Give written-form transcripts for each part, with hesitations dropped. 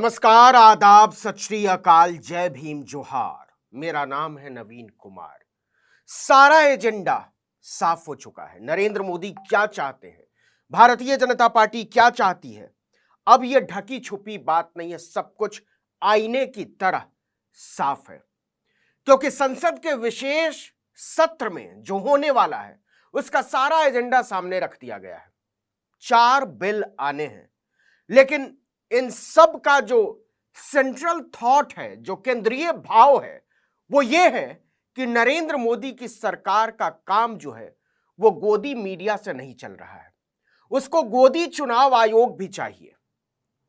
नमस्कार, आदाब, सत श्री अकाल, जय भीम, जोहार। मेरा नाम है नवीन कुमार। सारा एजेंडा साफ हो चुका है। नरेंद्र मोदी क्या चाहते हैं, भारतीय जनता पार्टी क्या चाहती है, अब यह ढकी छुपी बात नहीं है, सब कुछ आईने की तरह साफ है। क्योंकि संसद के विशेष सत्र में जो होने वाला है उसका सारा एजेंडा सामने रख दिया गया है। 4 बिल आने हैं, लेकिन इन सब का जो सेंट्रल थॉट है, जो केंद्रीय भाव है, वो ये है कि नरेंद्र मोदी की सरकार का काम जो है वो गोदी मीडिया से नहीं चल रहा है। उसको गोदी चुनाव आयोग भी चाहिए,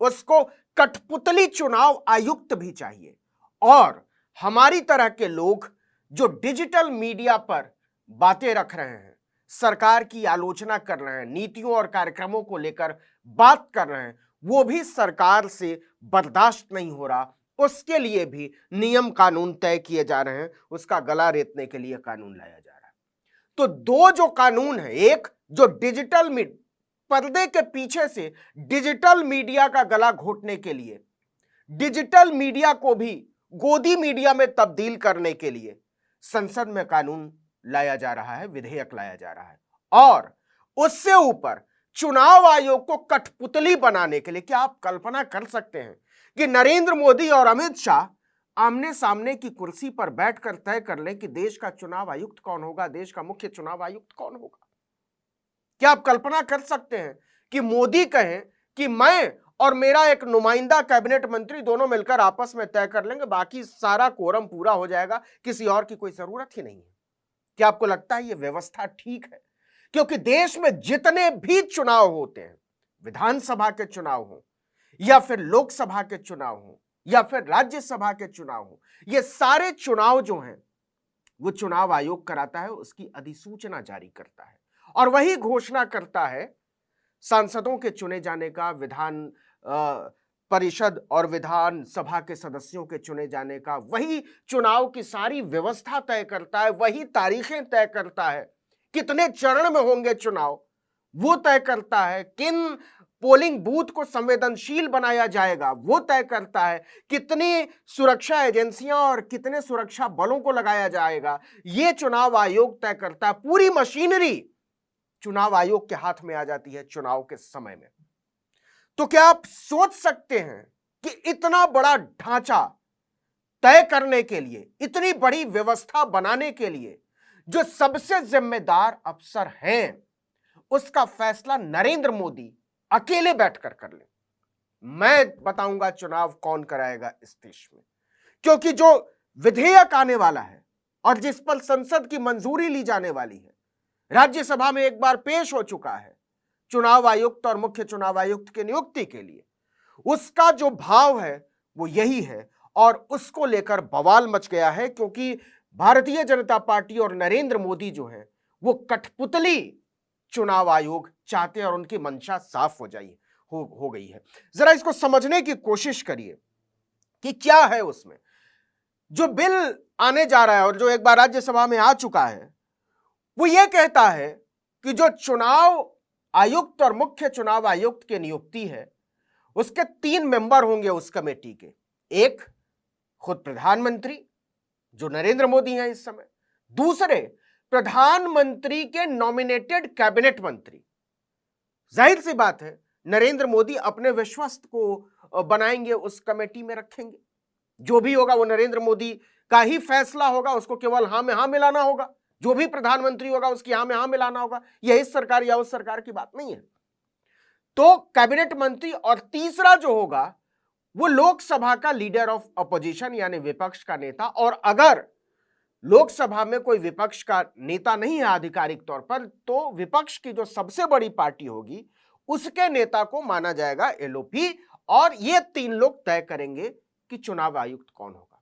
उसको कठपुतली चुनाव आयुक्त भी चाहिए। और हमारी तरह के लोग जो डिजिटल मीडिया पर बातें रख रहे हैं, सरकार की आलोचना कर रहे हैं, नीतियों और कार्यक्रमों को लेकर बात कर रहे हैं, वो भी सरकार से बर्दाश्त नहीं हो रहा। उसके लिए भी नियम कानून तय किए जा रहे हैं, उसका गला रेतने के लिए कानून लाया जा रहा है। तो दो जो कानून है, एक जो डिजिटल पर्दे के पीछे से डिजिटल मीडिया का गला घोटने के लिए, डिजिटल मीडिया को भी गोदी मीडिया में तब्दील करने के लिए संसद में कानून लाया जा रहा है, विधेयक लाया जा रहा है। और उससे ऊपर चुनाव आयोग को कठपुतली बनाने के लिए, क्या आप कल्पना कर सकते हैं कि नरेंद्र मोदी और अमित शाह आमने सामने की कुर्सी पर बैठकर तय कर लें कि देश का चुनाव आयुक्त कौन होगा, देश का मुख्य चुनाव आयुक्त कौन होगा? क्या आप कल्पना कर सकते हैं कि मोदी कहें कि मैं और मेरा एक नुमाइंदा कैबिनेट मंत्री दोनों मिलकर आपस में तय कर लेंगे, बाकी सारा कोरम पूरा हो जाएगा, किसी और की कोई जरूरत ही नहीं है? क्या आपको लगता है यह व्यवस्था ठीक है? क्योंकि देश में जितने भी चुनाव होते हैं, विधानसभा के चुनाव हो या फिर लोकसभा के चुनाव हो या फिर राज्यसभा के चुनाव हो, ये सारे चुनाव जो हैं वो चुनाव आयोग कराता है, उसकी अधिसूचना जारी करता है और वही घोषणा करता है सांसदों के चुने जाने का, विधान परिषद और विधानसभा के सदस्यों के चुने जाने का, वही चुनाव की सारी व्यवस्था तय करता है, वही तारीखें तय करता है, कितने चरण में होंगे चुनाव वो तय करता है, किन पोलिंग बूथ को संवेदनशील बनाया जाएगा वो तय करता है, कितनी सुरक्षा एजेंसियां और कितने सुरक्षा बलों को लगाया जाएगा ये चुनाव आयोग तय करता है। पूरी मशीनरी चुनाव आयोग के हाथ में आ जाती है चुनाव के समय में। तो क्या आप सोच सकते हैं कि इतना बड़ा ढांचा तय करने के लिए, इतनी बड़ी व्यवस्था बनाने के लिए जो सबसे जिम्मेदार अफसर हैं, उसका फैसला नरेंद्र मोदी अकेले बैठकर कर ले? मैं बताऊंगा चुनाव कौन कराएगा इस देश में, क्योंकि जो विधेयक आने वाला है और जिस पर संसद की मंजूरी ली जाने वाली है, राज्यसभा में एक बार पेश हो चुका है चुनाव आयुक्त और मुख्य चुनाव आयुक्त की नियुक्ति के लिए, उसका जो भाव है वो यही है और उसको लेकर बवाल मच गया है। क्योंकि भारतीय जनता पार्टी और नरेंद्र मोदी जो है वो कठपुतली चुनाव आयोग चाहते हैं और उनकी मंशा साफ हो गई है। जरा इसको समझने की कोशिश करिए कि क्या है उसमें। जो बिल आने जा रहा है और जो एक बार राज्यसभा में आ चुका है वो ये कहता है कि जो चुनाव आयुक्त और मुख्य चुनाव आयुक्त की नियुक्ति है उसके 3 मेंबर होंगे उस कमेटी के। एक खुद प्रधानमंत्री जो नरेंद्र मोदी हैं इस समय, दूसरे प्रधानमंत्री के नॉमिनेटेड कैबिनेट मंत्री। जाहिर सी बात है नरेंद्र मोदी अपने विश्वस्त को बनाएंगे, उस कमेटी में रखेंगे, जो भी होगा वो नरेंद्र मोदी का ही फैसला होगा, उसको केवल हां में हां मिलाना होगा, जो भी प्रधानमंत्री होगा उसकी हां में हां मिलाना होगा, यह इस सरकार या उस सरकार की बात नहीं है। तो कैबिनेट मंत्री और तीसरा जो होगा वो लोकसभा का लीडर ऑफ अपोजिशन यानी विपक्ष का नेता। और अगर लोकसभा में कोई विपक्ष का नेता नहीं है आधिकारिक तौर पर, तो विपक्ष की जो सबसे बड़ी पार्टी होगी उसके नेता को माना जाएगा एलओपी और ये 3 लोग तय करेंगे कि चुनाव आयुक्त कौन होगा।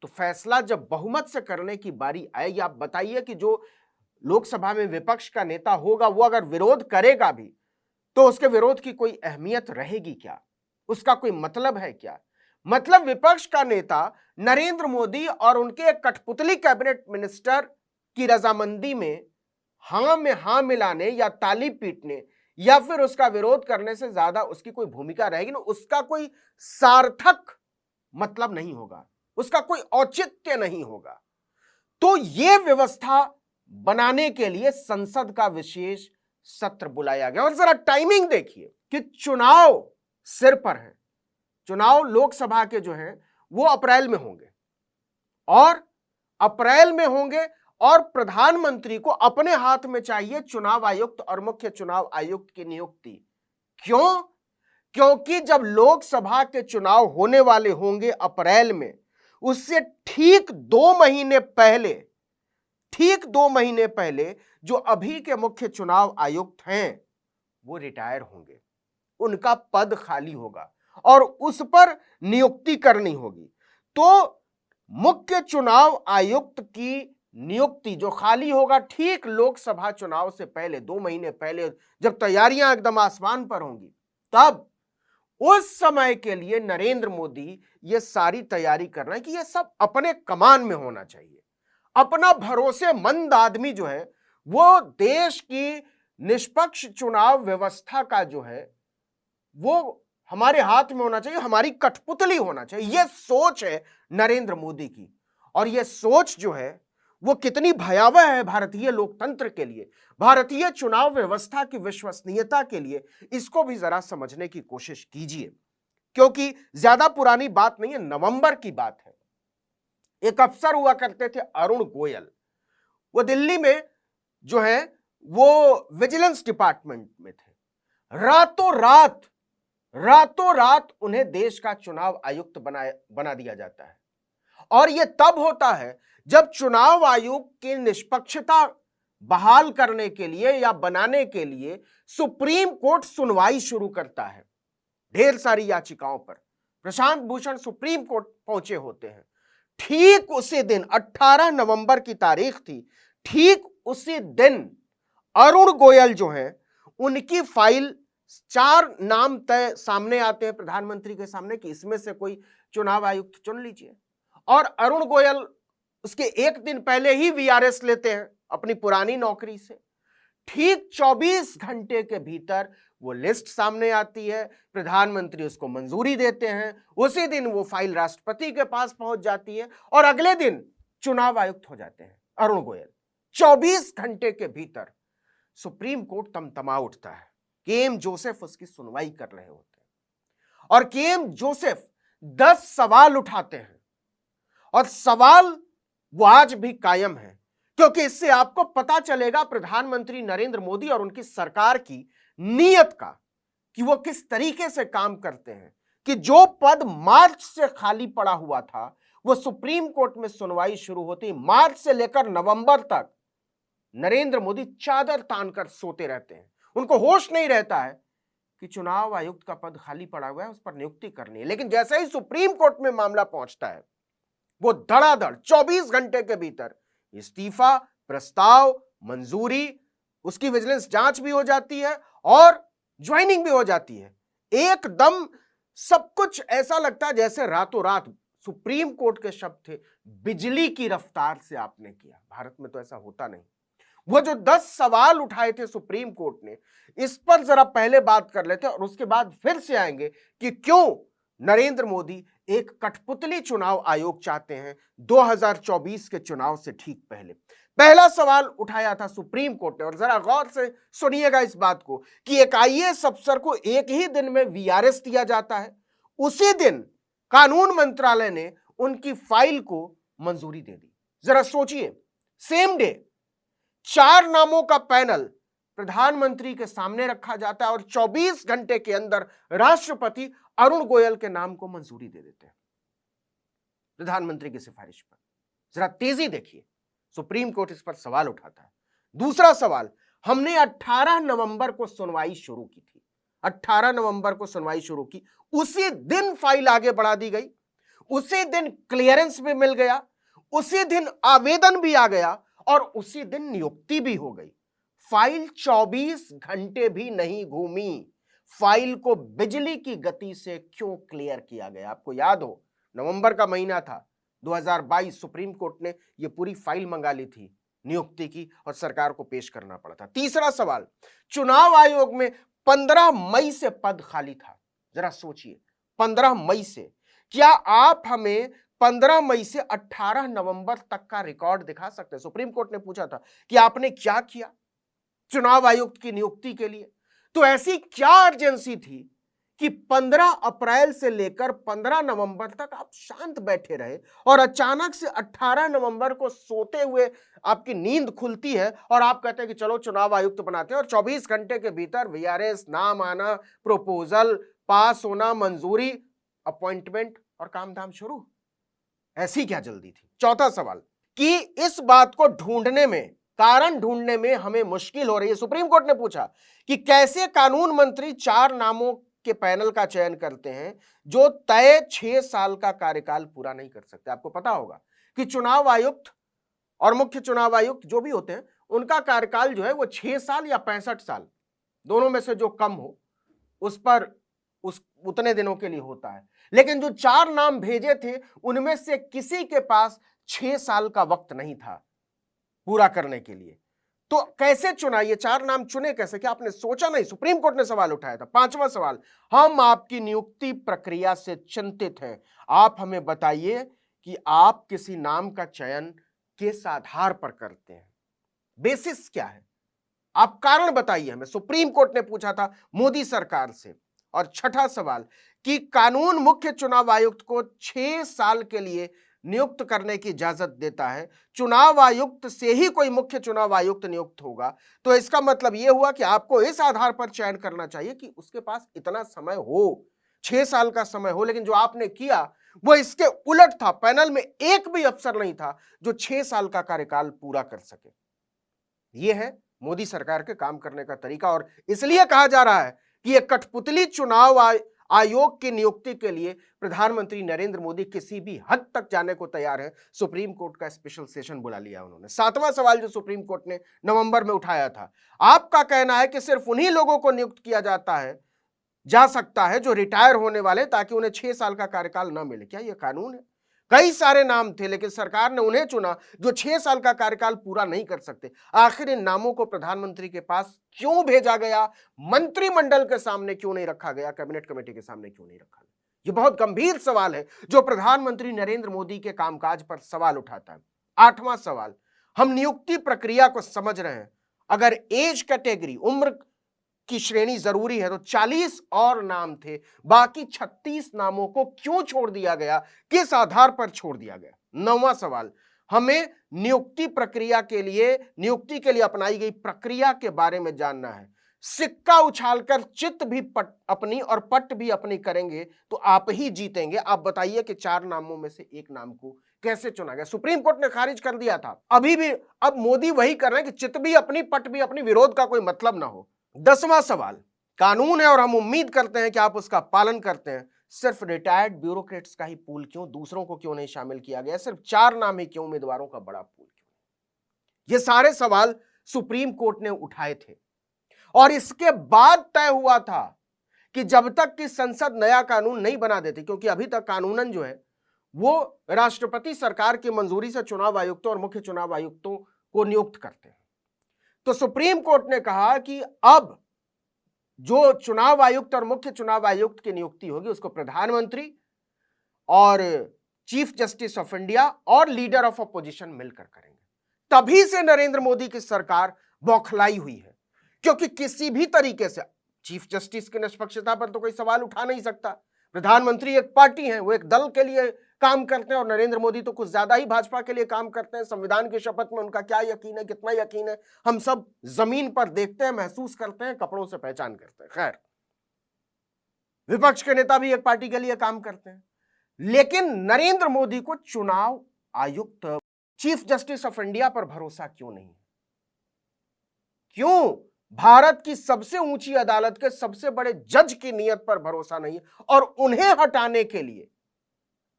तो फैसला जब बहुमत से करने की बारी आएगी, आप बताइए कि जो लोकसभा में विपक्ष का नेता होगा वो अगर विरोध करेगा भी तो उसके विरोध की कोई अहमियत रहेगी क्या, उसका कोई मतलब है क्या? मतलब विपक्ष का नेता नरेंद्र मोदी और उनके एक कठपुतली कैबिनेट मिनिस्टर की रजामंदी में हां मिलाने या ताली पीटने या फिर उसका विरोध करने से ज्यादा उसकी कोई भूमिका रहेगी ना, उसका कोई सार्थक मतलब नहीं होगा, उसका कोई औचित्य नहीं होगा। तो यह व्यवस्था बनाने के लिए संसद का विशेष सत्र बुलाया गया। और जरा टाइमिंग देखिए कि चुनाव सिर पर है, चुनाव लोकसभा के जो हैं वो अप्रैल में होंगे, और अप्रैल में होंगे, और प्रधानमंत्री को अपने हाथ में चाहिए चुनाव आयुक्त और मुख्य चुनाव आयुक्त की नियुक्ति। क्यों? क्योंकि जब लोकसभा के चुनाव होने वाले होंगे अप्रैल में, उससे ठीक 2 महीने पहले, ठीक 2 महीने पहले जो अभी के मुख्य चुनाव आयुक्त हैं वो रिटायर होंगे, उनका पद खाली होगा और उस पर नियुक्ति करनी होगी। तो मुख्य चुनाव आयुक्त की नियुक्ति जो खाली होगा ठीक लोकसभा चुनाव से पहले, 2 महीने पहले, जब तैयारियां एकदम आसमान पर होंगी, तब उस समय के लिए नरेंद्र मोदी ये सारी तैयारी कर रहे हैं कि ये सब अपने कमान में होना चाहिए। अपना भरोसेमंद आदमी जो है वो देश की निष्पक्ष चुनाव व्यवस्था का जो है वो हमारे हाथ में होना चाहिए, हमारी कठपुतली होना चाहिए। यह सोच है नरेंद्र मोदी की, और यह सोच जो है वो कितनी भयावह है भारतीय लोकतंत्र के लिए, भारतीय चुनाव व्यवस्था की विश्वसनीयता के लिए, इसको भी जरा समझने की कोशिश कीजिए। क्योंकि ज्यादा पुरानी बात नहीं है, नवंबर की बात है। एक अफसर हुआ करते थे अरुण गोयल, वो दिल्ली में जो है वो विजिलेंस डिपार्टमेंट में थे। रातों रात उन्हें देश का चुनाव आयुक्त बना दिया जाता है। और यह तब होता है जब चुनाव आयोग की निष्पक्षता बहाल करने के लिए या बनाने के लिए सुप्रीम कोर्ट सुनवाई शुरू करता है ढेर सारी याचिकाओं पर। प्रशांत भूषण सुप्रीम कोर्ट पहुंचे होते हैं। ठीक उसी दिन 18 नवंबर की तारीख थी, ठीक उसी दिन अरुण गोयल जो है उनकी फाइल, 4 नाम तय सामने आते हैं प्रधानमंत्री के सामने कि इसमें से कोई चुनाव आयुक्त चुन लीजिए। और अरुण गोयल उसके एक दिन पहले ही वीआरएस लेते हैं अपनी पुरानी नौकरी से। ठीक 24 घंटे के भीतर वो लिस्ट सामने आती है, प्रधानमंत्री उसको मंजूरी देते हैं, उसी दिन वो फाइल राष्ट्रपति के पास पहुंच जाती है और अगले दिन चुनाव आयुक्त हो जाते हैं अरुण गोयल। 24 घंटे के भीतर सुप्रीम कोर्ट तमतमा उठता है। केएम जोसेफ उसकी सुनवाई कर रहे होते हैं और केएम जोसेफ 10 सवाल उठाते हैं, और सवाल वो आज भी कायम है, क्योंकि इससे आपको पता चलेगा प्रधानमंत्री नरेंद्र मोदी और उनकी सरकार की नीयत का, कि वो किस तरीके से काम करते हैं। कि जो पद मार्च से खाली पड़ा हुआ था वो सुप्रीम कोर्ट में सुनवाई शुरू होती, मार्च से लेकर नवंबर तक नरेंद्र मोदी चादर तानकर सोते रहते हैं। उनको होश नहीं रहता है कि चुनाव आयुक्त का पद खाली पड़ा हुआ है, उस पर नियुक्ति करनी है। लेकिन जैसे ही सुप्रीम कोर्ट में मामला पहुंचता है, वो धड़ाधड़ 24 घंटे के भीतर इस्तीफा, प्रस्ताव, मंजूरी, उसकी विजिलेंस जांच भी हो जाती है और ज्वाइनिंग भी हो जाती है। एकदम सब कुछ ऐसा लगता है जैसे रातों रात, सुप्रीम कोर्ट के शब्द थे, बिजली की रफ्तार से आपने किया। भारत में तो ऐसा होता नहीं। वो जो 10 सवाल उठाए थे सुप्रीम कोर्ट ने, इस पर जरा पहले बात कर लेते हैं और उसके बाद फिर से आएंगे कि क्यों नरेंद्र मोदी एक कठपुतली चुनाव आयोग चाहते हैं 2024 के चुनाव से ठीक पहले। पहला सवाल उठाया था सुप्रीम कोर्ट ने, और जरा गौर से सुनिएगा इस बात को, कि एक आईएएस अफसर को एक ही दिन में वीआरएस दिया जाता है, उसी दिन कानून मंत्रालय ने उनकी फाइल को मंजूरी दे दी। जरा सोचिए, सेम डे 4 नामों का पैनल प्रधानमंत्री के सामने रखा जाता है और 24 घंटे के अंदर राष्ट्रपति अरुण गोयल के नाम को मंजूरी दे देते हैं प्रधानमंत्री की सिफारिश पर। जरा तेजी देखिए, सुप्रीम कोर्ट इस पर सवाल उठाता है। दूसरा सवाल, हमने 18 नवंबर को सुनवाई शुरू की थी, 18 नवंबर को सुनवाई शुरू की, उसी दिन फाइल आगे बढ़ा दी गई, उसी दिन क्लियरेंस भी मिल गया, उसी दिन आवेदन भी आ गया और उसी दिन नियुक्ति भी हो गई। फाइल 24 घंटे भी नहीं घूमी। फाइल को बिजली की गति से क्यों क्लियर किया गया? आपको याद हो, नवंबर का महीना था 2022, सुप्रीम कोर्ट ने यह पूरी फाइल मंगा ली थी नियुक्ति की और सरकार को पेश करना पड़ा था। तीसरा सवाल, चुनाव आयोग में 15 मई से पद खाली था। जरा सोचिए, 15 मई से। क्या आप हमें 15 मई से 18 नवंबर तक का रिकॉर्ड दिखा सकते हैं? सुप्रीम कोर्ट ने पूछा था कि आपने क्या किया चुनाव आयुक्त की नियुक्ति के लिए। तो ऐसी क्या अर्जेंसी थी कि 15 अप्रैल से लेकर 15 नवंबर तक आप शांत बैठे रहे और अचानक से 18 नवंबर को सोते हुए आपकी नींद खुलती है और आप कहते हैं कि चलो चुनाव आयुक्त बनाते हैं, और 24 घंटे के भीतर वीआरएस, नाम आना, प्रपोजल पास होना, मंजूरी, अपॉइंटमेंट और काम धाम शुरू। ऐसी क्या जल्दी थी? चौथा सवाल कि इस बात को ढूंढने में, कारण ढूंढने में हमें मुश्किल हो रही है। सुप्रीम कोर्ट ने पूछा कि कैसे कानून मंत्री 4 नामों के पैनल का चयन करते हैं जो तय 6 साल का कार्यकाल पूरा नहीं कर सकते। आपको पता होगा कि चुनाव आयुक्त और मुख्य चुनाव आयुक्त जो भी होते हैं उनका कार्यकाल जो है वो 6 साल या 65 साल, दोनों में से जो कम हो उस पर उतने दिनों के लिए होता है। लेकिन जो 4 नाम भेजे थे उनमें से किसी के पास 6 साल का वक्त नहीं था पूरा करने के लिए। तो कैसे चुना? ये 4 नाम चुने कैसे? क्या आपने सोचा नहीं? सुप्रीम कोर्ट ने सवाल उठाया था। पांचवा सवाल, हम आपकी नियुक्ति प्रक्रिया से चिंतित हैं। आप हमें बताइए कि आप किसी नाम का चयन किस आधार पर करते हैं, बेसिस क्या है, आप कारण बताइए हमें। सुप्रीम कोर्ट ने पूछा था मोदी सरकार से। और छठा सवाल कि कानून मुख्य चुनाव आयुक्त को 6 साल के लिए नियुक्त करने की इजाजत देता है। चुनाव आयुक्त से ही कोई मुख्य चुनाव आयुक्त नियुक्त होगा, तो इसका मतलब यह हुआ कि आपको इस आधार पर चयन करना चाहिए कि उसके पास इतना समय हो, 6 साल का समय हो। लेकिन जो आपने किया वो इसके उलट था। पैनल में एक भी अफसर नहीं था जो 6 साल का कार्यकाल पूरा कर सके। यह है मोदी सरकार के काम करने का तरीका, और इसलिए कहा जा रहा है कि यह कठपुतली चुनाव आयोग की नियुक्ति के लिए प्रधानमंत्री नरेंद्र मोदी किसी भी हद तक जाने को तैयार है। सुप्रीम कोर्ट का स्पेशल सेशन बुला लिया उन्होंने। 7वां सवाल जो सुप्रीम कोर्ट ने नवंबर में उठाया था, आपका कहना है कि सिर्फ उन्हीं लोगों को नियुक्त किया जा सकता है जो रिटायर होने वाले, ताकि उन्हें 6 साल का कार्यकाल न मिले। क्या यह कानून है? कई सारे नाम थे लेकिन सरकार ने उन्हें चुना जो 6 साल का कार्यकाल पूरा नहीं कर सकते। आखिर इन नामों को प्रधानमंत्री के पास क्यों भेजा गया? मंत्रिमंडल के सामने क्यों नहीं रखा गया? कैबिनेट कमेटी के सामने क्यों नहीं रखा गया? यह बहुत गंभीर सवाल है जो प्रधानमंत्री नरेंद्र मोदी के कामकाज पर सवाल उठाता है। 8वां सवाल, हम नियुक्ति प्रक्रिया को समझ रहे हैं। अगर एज कैटेगरी, उम्र की श्रेणी जरूरी है तो 40 और नाम थे, बाकी 36 नामों को क्यों छोड़ दिया गया? किस आधार पर छोड़ दिया गया? 9वां सवाल, हमें नियुक्ति के लिए अपनाई गई प्रक्रिया के बारे में जानना है। सिक्का उछालकर चित भी अपनी और पट भी अपनी करेंगे तो आप ही जीतेंगे। आप बताइए कि 4 नामों में से एक नाम को कैसे चुना गया? सुप्रीम कोर्ट ने खारिज कर दिया था, अभी भी अब मोदी वही कर रहे हैं कि चित भी अपनी पट भी अपनी, विरोध का कोई मतलब ना हो। 10वां सवाल, कानून है और हम उम्मीद करते हैं कि आप उसका पालन करते हैं, सिर्फ रिटायर्ड ब्यूरोक्रेट्स का ही पूल क्यों, दूसरों को क्यों नहीं शामिल किया गया? सिर्फ 4 नाम ही क्यों, उम्मीदवारों का बड़ा पूल क्यों? ये सारे सवाल सुप्रीम कोर्ट ने उठाए थे और इसके बाद तय हुआ था कि जब तक कि संसद नया कानून नहीं बना देती, क्योंकि अभी तक कानूनन जो है वो राष्ट्रपति सरकार की मंजूरी से चुनाव आयुक्तों और मुख्य चुनाव आयुक्तों को नियुक्त करते हैं, तो सुप्रीम कोर्ट ने कहा कि अब जो चुनाव आयुक्त और मुख्य चुनाव आयुक्त की नियुक्ति होगी उसको प्रधानमंत्री और चीफ जस्टिस ऑफ इंडिया और लीडर ऑफ अपोजिशन मिलकर करेंगे। तभी से नरेंद्र मोदी की सरकार बौखलाई हुई है, क्योंकि किसी भी तरीके से चीफ जस्टिस की निष्पक्षता पर तो कोई सवाल उठा नहीं सकता। प्रधानमंत्री एक पार्टी है, वो एक दल के लिए काम करते हैं और नरेंद्र मोदी तो कुछ ज्यादा ही भाजपा के लिए काम करते हैं। संविधान की शपथ में उनका क्या यकीन है, कितना यकीन है, हम सब जमीन पर देखते हैं, महसूस करते हैं, कपड़ों से पहचान करते हैं। खैर, विपक्ष के नेता भी एक पार्टी के लिए काम करते हैं, लेकिन नरेंद्र मोदी को चुनाव आयुक्त, चीफ जस्टिस ऑफ इंडिया पर भरोसा क्यों नहीं? क्यों भारत की सबसे ऊंची अदालत के सबसे बड़े जज की नीयत पर भरोसा नहीं और उन्हें हटाने के लिए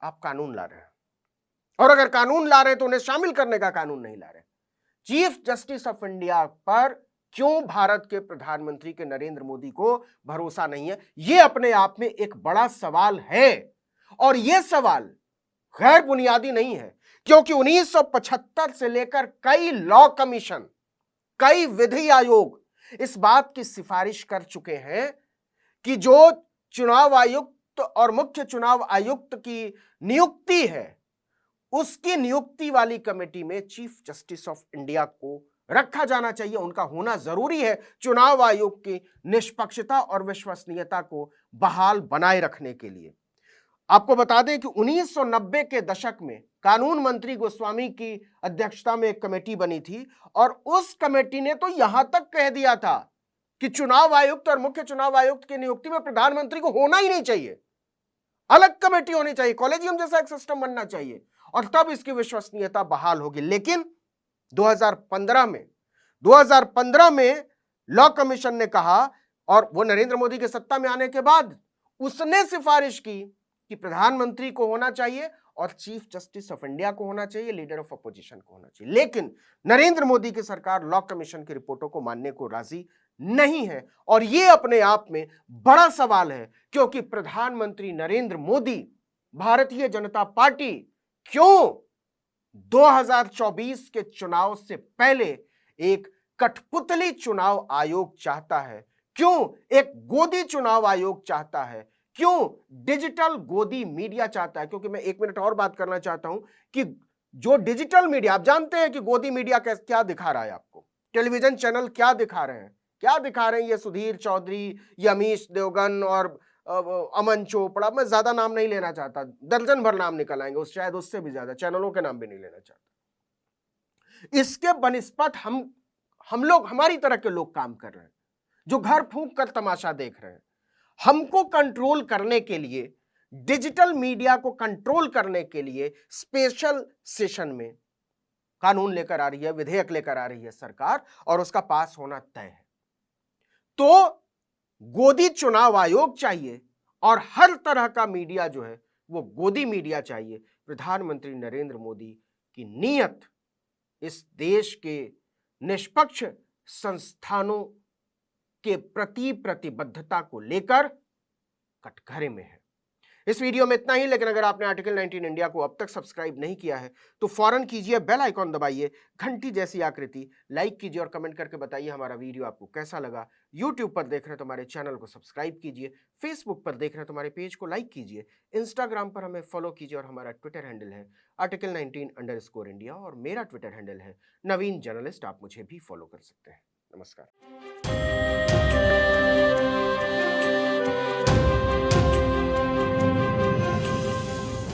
आप कानून ला रहे हैं? और अगर कानून ला रहे हैं तो उन्हें शामिल करने का कानून नहीं ला रहे। चीफ जस्टिस ऑफ इंडिया पर क्यों भारत के प्रधानमंत्री के नरेंद्र मोदी को भरोसा नहीं है? यह अपने आप में एक बड़ा सवाल है और यह सवाल गैर बुनियादी नहीं है, क्योंकि 1975 से लेकर कई लॉ कमीशन, कई विधि आयोग इस बात की सिफारिश कर चुके हैं कि जो चुनाव आयुक्त और मुख्य चुनाव आयुक्त की नियुक्ति है, उसकी नियुक्ति वाली कमेटी में चीफ जस्टिस ऑफ इंडिया को रखा जाना चाहिए। उनका होना जरूरी है चुनाव आयोग की निष्पक्षता और विश्वसनीयता को बहाल बनाए रखने के लिए। आपको बता दें कि 1990 के दशक में कानून मंत्री गोस्वामी की अध्यक्षता में एक कमेटी बनी थी और उस कमेटी ने तो यहां तक कह दिया था कि चुनाव आयुक्त और मुख्य चुनाव आयुक्त की नियुक्ति में प्रधानमंत्री को होना ही नहीं चाहिए, अलग कमेटी होनी चाहिए, कॉलेजियम जैसा एक सिस्टम बनना चाहिए और तब इसकी विश्वसनीयता बहाल होगी। लेकिन 2015 में लॉ कमीशन ने कहा, और वो नरेंद्र मोदी के सत्ता में आने के बाद उसने सिफारिश की कि प्रधानमंत्री को होना चाहिए और चीफ जस्टिस ऑफ इंडिया को होना चाहिए, लीडर ऑफ अपोजिशन को होना चाहिए। लेकिन नरेंद्र मोदी की सरकार लॉ कमीशन की रिपोर्टों को मानने को राजी नहीं है और यह अपने आप में बड़ा सवाल है, क्योंकि प्रधानमंत्री नरेंद्र मोदी, भारतीय जनता पार्टी क्यों 2024 के चुनाव से पहले एक कठपुतली चुनाव आयोग चाहता है, क्यों एक गोदी चुनाव आयोग चाहता है, क्यों डिजिटल गोदी मीडिया चाहता है। क्योंकि मैं 1 मिनट और बात करना चाहता हूं कि जो डिजिटल मीडिया, आप जानते हैं कि गोदी मीडिया क्या दिखा रहा है आपको, टेलीविजन चैनल क्या दिखा रहे हैं, ये सुधीर चौधरी, ये अमीश देवगन और अमन चोपड़ा, मैं ज्यादा नाम नहीं लेना चाहता, दर्जन भर नाम निकल आएंगे, शायद उससे भी ज्यादा चैनलों के नाम भी नहीं लेना चाहता। इसके बनिस्पत हम लोग, हमारी तरह के लोग काम कर रहे हैं, जो घर फूंक कर तमाशा देख रहे हैं। हमको कंट्रोल करने के लिए, डिजिटल मीडिया को कंट्रोल करने के लिए स्पेशल सेशन में कानून लेकर आ रही है, विधेयक लेकर आ रही है सरकार, और उसका पास होना तय है। तो गोदी चुनाव आयोग चाहिए और हर तरह का मीडिया जो है वो गोदी मीडिया चाहिए। प्रधानमंत्री नरेंद्र मोदी की नीयत इस देश के निष्पक्ष संस्थानों के प्रति प्रतिबद्धता को लेकर कटघरे में है। इस वीडियो में इतना ही, लेकिन अगर आपने आर्टिकल 19 इंडिया को अब तक सब्सक्राइब नहीं किया है तो फौरन कीजिए, बेल आइकॉन दबाइए, घंटी जैसी आकृति, लाइक कीजिए और कमेंट करके बताइए हमारा वीडियो आपको कैसा लगा। यूट्यूब पर देख रहे हैं तो हमारे चैनल को सब्सक्राइब कीजिए, फेसबुक पर देख रहे हैं तो हमारे पेज को लाइक कीजिए, इंस्टाग्राम पर हमें फॉलो कीजिए और हमारा ट्विटर हैंडल है आर्टिकल 19 इंडिया और मेरा ट्विटर हैंडल है नवीन जर्नलिस्ट। आप मुझे भी फॉलो कर सकते हैं। नमस्कार।